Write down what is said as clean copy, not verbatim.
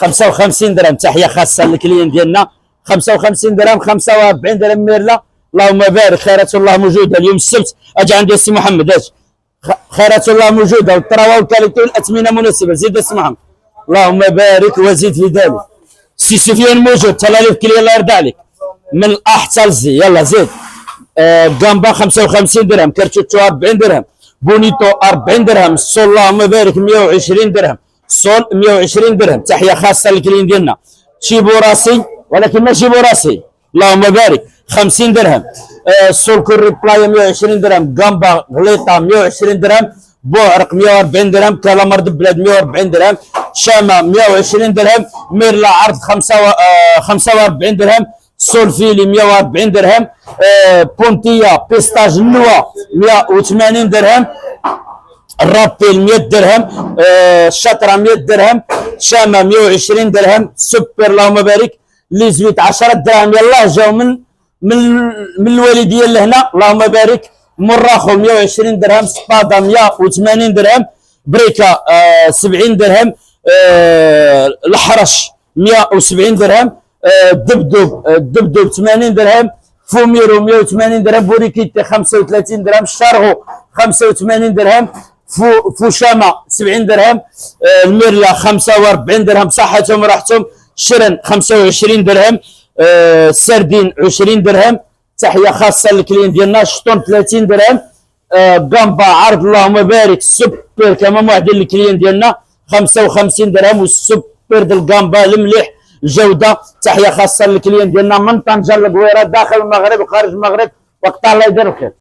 55 درهم تحيه خاصه للكليين ديالنا. 55 درهم، 45 درهم ميرلا. اللهم بارك، خيرات الله موجوده اليوم السبت. اجي عندي السي محمد، اجي خيرات الله موجوده، والطراوه والكاليتي والاثمنه مناسبه. زيد السي محمد، اللهم بارك وزيد في ذلك. سي سفيان موجود، تلاليف كلي الله يرضى عليك من الاح الزي. يلا زيد. جامبا 55 درهم، كرتوتو 40 درهم، بونيتو 40 درهم، الصول اللهم بارك 120 درهم، الصول 120 درهم تحيه خاصه للكلين ديالنا. شيبو راسي ولكن ما شيبو راسي، اللهم بارك 50 درهم. الصول كوري بلايا 120 درهم، جامبا غليطه 120 درهم، بوعرق 140 درهم، كالامر بلاد 140 درهم، شامه 120 درهم، ميرلا عرض 45 درهم، سولفيلي 140 درهم، بونتيا بيستاج النوا 180 درهم، الرابيل 100 درهم، الشطره 100 درهم، شامه 120 درهم، سوبر اللهم بارك لي زويت 10 دراهم. يلاه جاو من الوالديه لهنا، اللهم بارك. مراخو 120 درهم، سبادا 180 درهم، بريكا 70 درهم، الحرش 170 درهم، الدبدوب 80 درهم، فوميرو 180 درهم، بوريكيتي 35 درهم، الشارغو 85 درهم، فوشاما 70 درهم، الميرلا 45 درهم صحتهم وراحتهم، شرن 25 درهم، سردين 20 درهم تحيه خاصه للكليين ديالنا، شطون 30 درهم، جامبا عرض اللهم بارك سوبر كما موعدين للكليين ديالنا 55 درهم، والسوبر ديال جامبا المليح الجوده تحيه خاصه للكليين ديالنا من طنجه للقويره داخل المغرب وخارج المغرب. وقت الله يدير الخير.